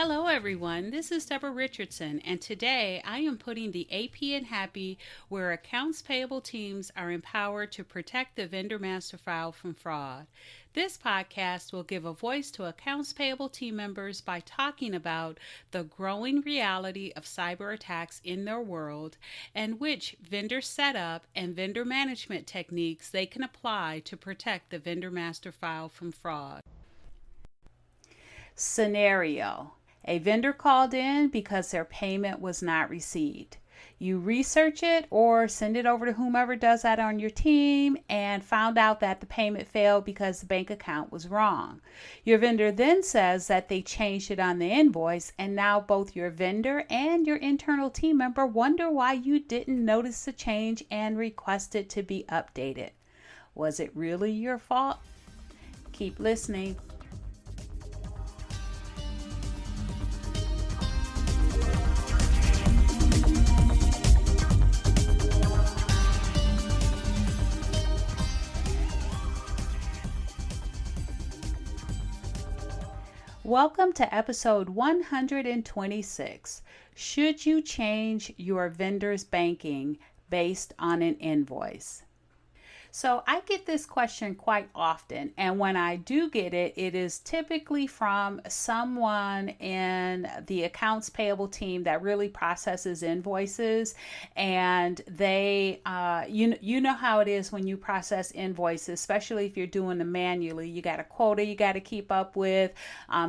Hello, everyone. This is Deborah Richardson, and today I am putting the AP in Happy where accounts payable teams are empowered to protect the vendor master file from fraud. This podcast will give a voice to accounts payable team members by talking about the growing reality of cyber attacks in their world and which vendor setup and vendor management techniques they can apply to protect the vendor master file from fraud. Scenario: a vendor called in because their payment was not received. You research it or send it over to whomever does that on your team and found out that the payment failed because the bank account was wrong. Your vendor then says that they changed it on the invoice, and now both your vendor and your internal team member wonder why you didn't notice the change and request it to be updated. Was it really your fault? Keep listening. Welcome to episode 126. Should you change your vendor's banking based on an invoice? So I get this question quite often, and when I do get it, it is typically from someone in the accounts payable team that really processes invoices, and they, you know how it is when you process invoices, especially if you're doing them manually. You got a quota you got to keep up with,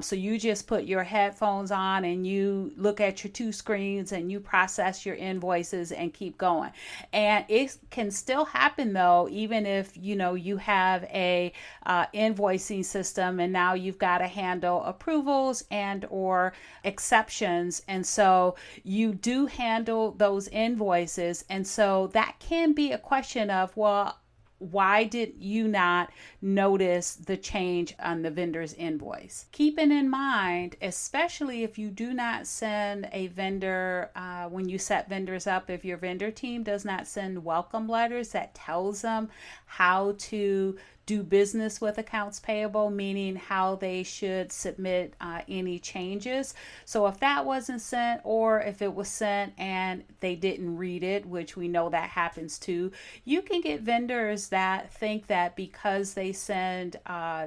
so you just put your headphones on and you look at your two screens and you process your invoices and keep going. And it can still happen though, even if you have a invoicing system and now you've got to handle approvals and or exceptions, and so you do handle those invoices, and so that can be a question of, well, why did you not notice the change on the vendor's invoice? Keeping in mind, especially if you do not send a vendor, when you set vendors up, if your vendor team does not send welcome letters that tells them how to do business with accounts payable, meaning how they should submit any changes. So if that wasn't sent, or if it was sent and they didn't read it, which we know that happens too, you can get vendors that think that because they send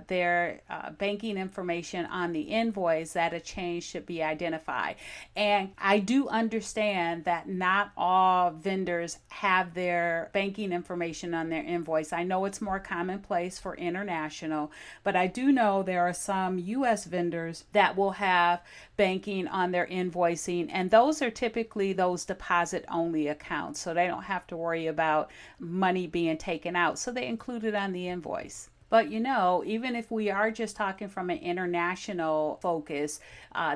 their banking information on the invoice that a change should be identified. And I do understand that not all vendors have their banking information on their invoice. I know it's more commonplace for international, but I do know there are some US vendors that will have banking on their invoicing, and those are typically those deposit only accounts, so they don't have to worry about money being taken out, so they include it on the invoice. But even if we are just talking from an international focus,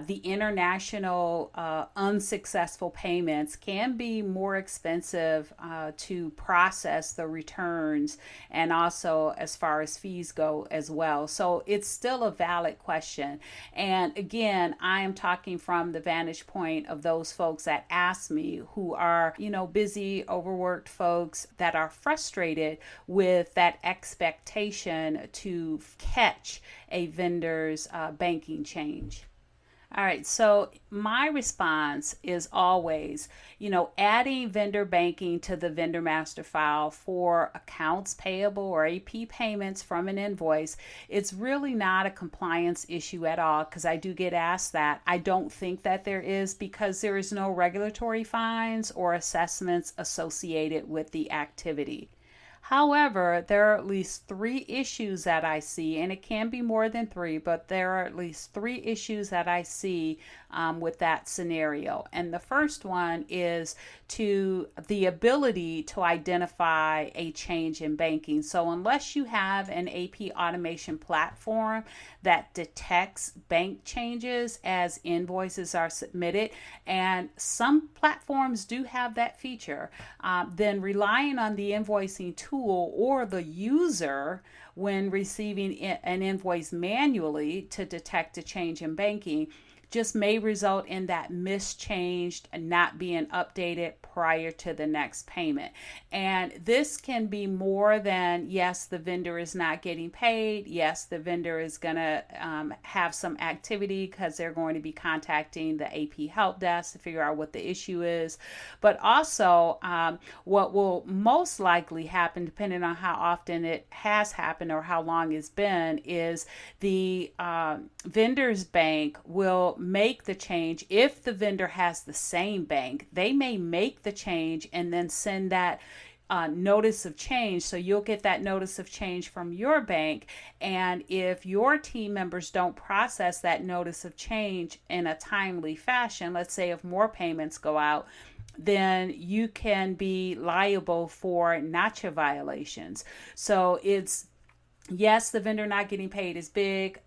the international unsuccessful payments can be more expensive to process the returns, and also as far as fees go as well. So it's still a valid question. And again, I am talking from the vantage point of those folks that ask me, who are, busy, overworked folks that are frustrated with that expectation to catch a vendor's banking change. All right, so my response is always, adding vendor banking to the vendor master file for accounts payable or AP payments from an invoice, it's really not a compliance issue at all, because I do get asked that. I don't think that there is, because there is no regulatory fines or assessments associated with the activity. However, there are at least three issues that I see, and it can be more than three, but there are at least three issues that I see with that scenario. And the first one is to the ability to identify a change in banking. So unless you have an AP automation platform that detects bank changes as invoices are submitted, and some platforms do have that feature, then relying on the invoicing tool or the user when receiving an invoice manually to detect a change in banking just may result in that mischanged and not being updated prior to the next payment. And this can be more than, yes, the vendor is not getting paid. Yes, the vendor is going to have some activity because they're going to be contacting the AP help desk to figure out what the issue is. But also, what will most likely happen, depending on how often it has happened or how long it's been, is the vendor's bank will make the change. If the vendor has the same bank, they may make the change and then send that notice of change. So you'll get that notice of change from your bank. And if your team members don't process that notice of change in a timely fashion, let's say if more payments go out, then you can be liable for NACHA violations. So it's, yes, the vendor not getting paid is big,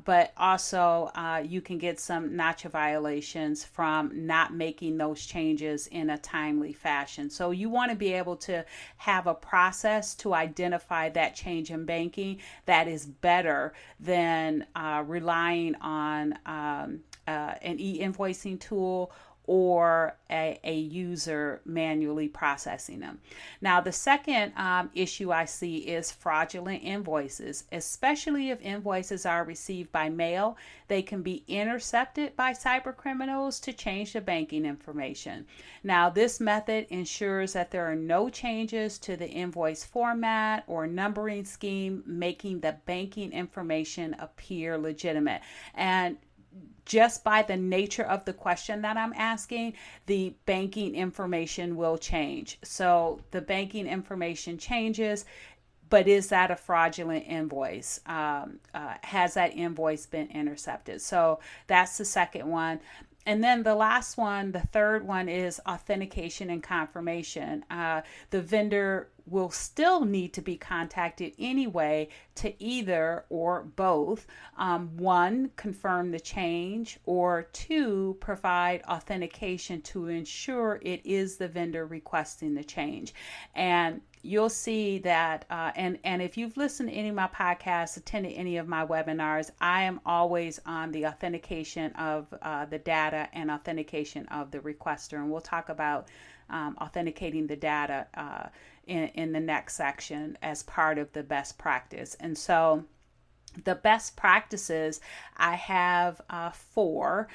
but also you can get some NACHA violations from not making those changes in a timely fashion. So you want to be able to have a process to identify that change in banking that is better than relying on an e-invoicing tool or a user manually processing them. Now, the second issue I see is fraudulent invoices, especially if invoices are received by mail. They can be intercepted by cyber criminals to change the banking information. Now, this method ensures that there are no changes to the invoice format or numbering scheme, making the banking information appear legitimate. And just by the nature of the question that I'm asking, the banking information will change. So the banking information changes, but is that a fraudulent invoice? Has that invoice been intercepted? So that's the second one. And then the last one, the third one, is authentication and confirmation. The vendor will still need to be contacted anyway to either or both, one, confirm the change, or two, provide authentication to ensure it is the vendor requesting the change. And you'll see that, and if you've listened to any of my podcasts, attended any of my webinars, I am always on the authentication of the data and authentication of the requester. And we'll talk about authenticating the data in the next section as part of the best practice. And so the best practices I have four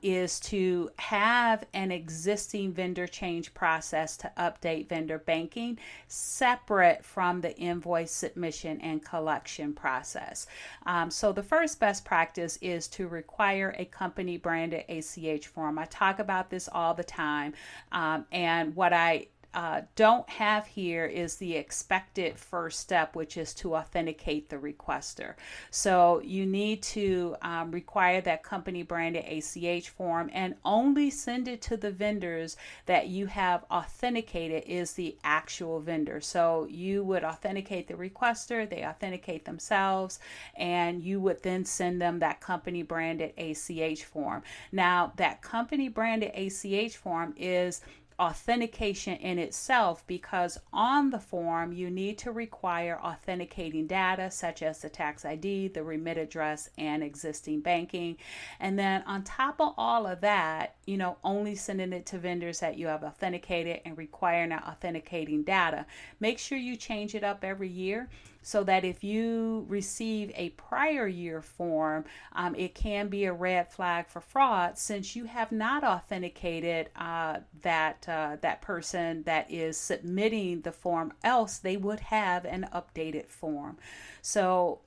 is to have an existing vendor change process to update vendor banking separate from the invoice submission and collection process. So the first best practice is to require a company branded ACH form. I talk about this all the time, and what I don't have here is the expected first step, which is to authenticate the requester. So you need to require that company branded ACH form and only send it to the vendors that you have authenticated is the actual vendor. So you would authenticate the requester, they authenticate themselves, and you would then send them that company branded ACH form. Now, that company branded ACH form is authentication in itself, because on the form you need to require authenticating data such as the tax ID, the remit address, and existing banking. And then on top of all of that, only sending it to vendors that you have authenticated and requiring that authenticating data. Make sure you change it up every year, so that if you receive a prior year form, it can be a red flag for fraud, since you have not authenticated that person that is submitting the form, else they would have an updated form. So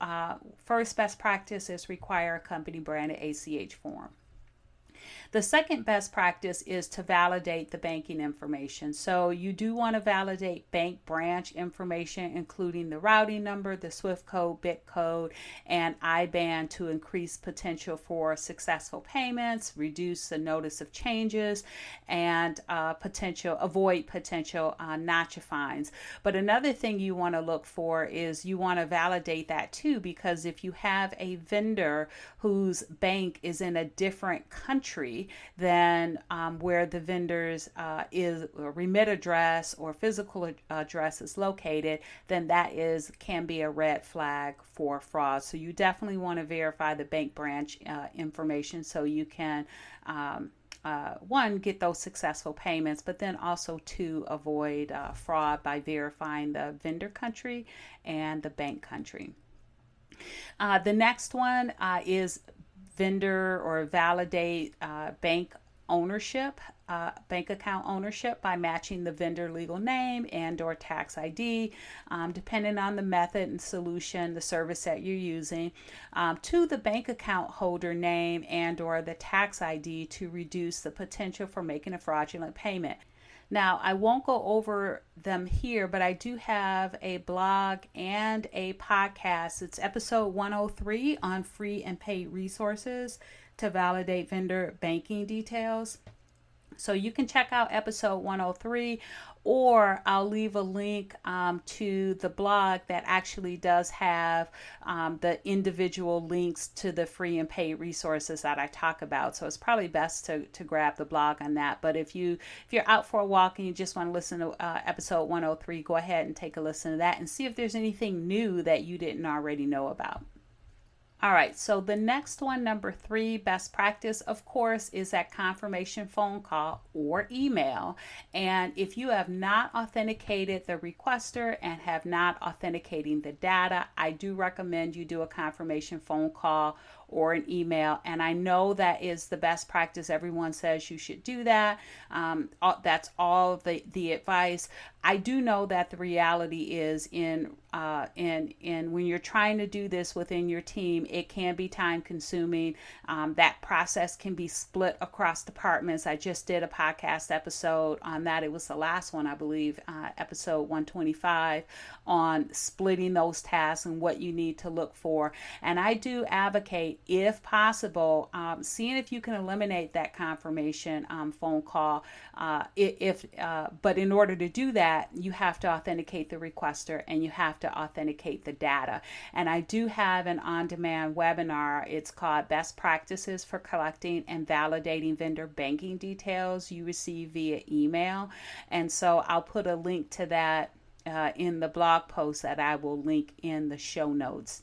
first best practice is require a company branded ACH form. The second best practice is to validate the banking information. So you do want to validate bank branch information, including the routing number, the SWIFT code, BIC code, and IBAN, to increase potential for successful payments, reduce the notice of changes, and avoid potential NACHA fines. But another thing you want to look for is you want to validate that too, because if you have a vendor whose bank is in a different country country than where the vendor's is remit address or physical address is located, then that can be a red flag for fraud. So you definitely want to verify the bank branch information so you can one, get those successful payments, but then also to avoid fraud by verifying the vendor country and the bank country. The next one is vendor or validate bank ownership, bank account ownership by matching the vendor legal name and or tax ID, depending on the method and solution, the service that you're using, to the bank account holder name and or the tax ID to reduce the potential for making a fraudulent payment. Now, I won't go over them here, but I do have a blog and a podcast. It's episode 103 on free and paid resources to validate vendor banking details. So you can check out episode 103, or I'll leave a link to the blog that actually does have the individual links to the free and paid resources that I talk about. So it's probably best to grab the blog on that. But if you're out for a walk and you just want to listen to episode 103, go ahead and take a listen to that and see if there's anything new that you didn't already know about. All right, so the next one, number 3, best practice, of course, is that confirmation phone call or email. And if you have not authenticated the requester and have not authenticating the data, I do recommend you do a confirmation phone call or an email. And I know that is the best practice. Everyone says you should do that. That's all the advice. I do know that the reality is in when you're trying to do this within your team, it can be time consuming. That process can be split across departments. I just did a podcast episode on that. It was the last one, I believe, episode 125, on splitting those tasks and what you need to look for. And I do advocate, if possible, seeing if you can eliminate that confirmation phone call. But in order to do that, you have to authenticate the requester and you have to authenticate the data. And I do have an on-demand webinar. It's called Best Practices for Collecting and Validating Vendor Banking Details you receive via email. And so I'll put a link to that in the blog post that I will link in the show notes.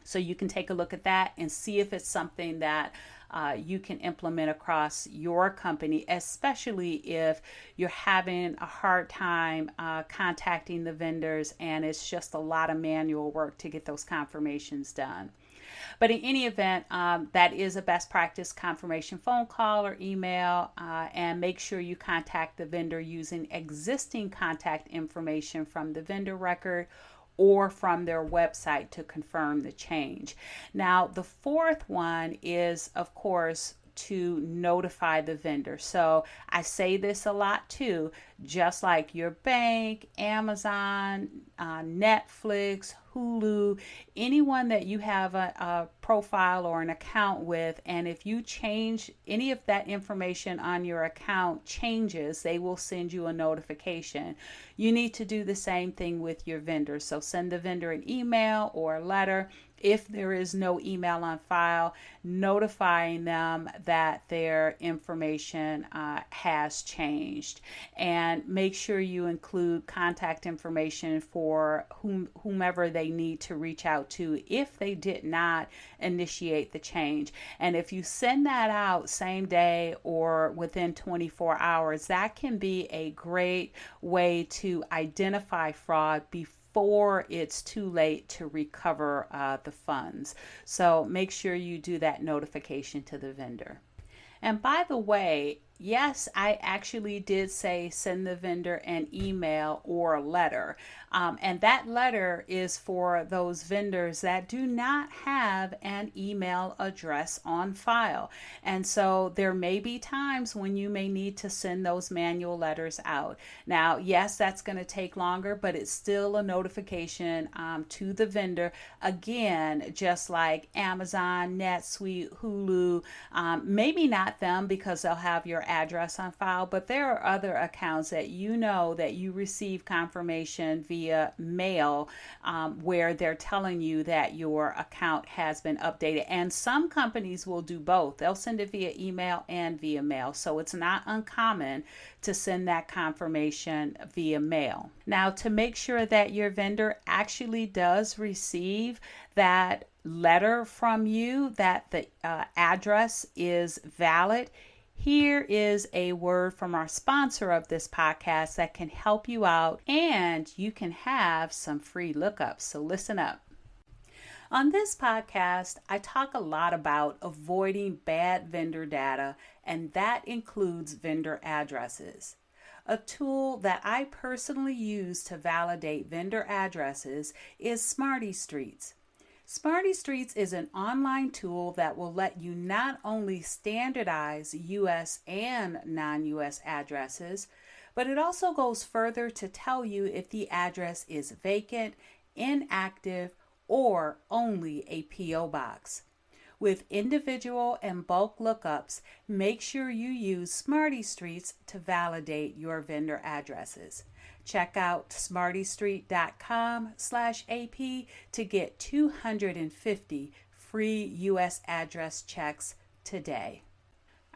So you can take a look at that and see if it's something that you can implement across your company, especially if you're having a hard time contacting the vendors and it's just a lot of manual work to get those confirmations done. But in any event, that is a best practice confirmation phone call or email, and make sure you contact the vendor using existing contact information from the vendor record or from their website to confirm the change. Now, the fourth one is, of course, to notify the vendor. So I say this a lot too, just like your bank, Amazon, Netflix, Hulu, anyone that you have a profile or an account with, and if you change any of that information on your account changes, they will send you a notification. You need to do the same thing with your vendor. So send the vendor an email or a letter. If there is no email on file, notifying them that their information has changed. And make sure you include contact information for whomever they need to reach out to if they did not initiate the change. And if you send that out same day or within 24 hours, that can be a great way to identify fraud before it's too late to recover the funds. So make sure you do that notification to the vendor. And by the way, yes, I actually did say send the vendor an email or a letter. And that letter is for those vendors that do not have an email address on file. And so there may be times when you may need to send those manual letters out. Now, yes, that's going to take longer, but it's still a notification to the vendor. Again, just like Amazon, NetSuite, Hulu, maybe not them because they'll have your address on file, but there are other accounts that you know that you receive confirmation via mail, where they're telling you that your account has been updated. And some companies will do both. They'll send it via email and via mail. So it's not uncommon to send that confirmation via mail. Now, to make sure that your vendor actually does receive that letter from you, that the address is valid, here is a word from our sponsor of this podcast that can help you out, and you can have some free lookups. So listen up. On this podcast, I talk a lot about avoiding bad vendor data, and that includes vendor addresses. A tool that I personally use to validate vendor addresses is SmartyStreets. SmartyStreets is an online tool that will let you not only standardize U.S. and non-U.S. addresses, but it also goes further to tell you if the address is vacant, inactive, or only a P.O. box. With individual and bulk lookups, make sure you use SmartyStreets to validate your vendor addresses. Check out smartystreet.com/AP to get 250 free U.S. address checks today.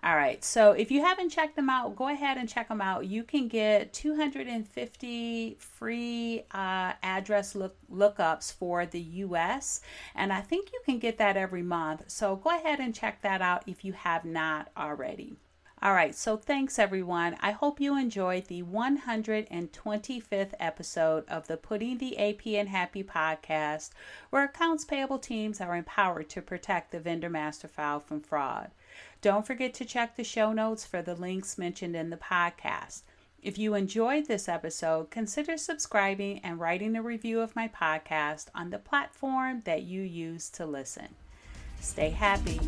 All right, so if you haven't checked them out, go ahead and check them out. You can get 250 free address lookups for the U.S., and I think you can get that every month. So go ahead and check that out if you have not already. All right, so thanks everyone. I hope you enjoyed the 125th episode of the Putting the AP in Happy podcast, where accounts payable teams are empowered to protect the vendor master file from fraud. Don't forget to check the show notes for the links mentioned in the podcast. If you enjoyed this episode, consider subscribing and writing a review of my podcast on the platform that you use to listen. Stay happy.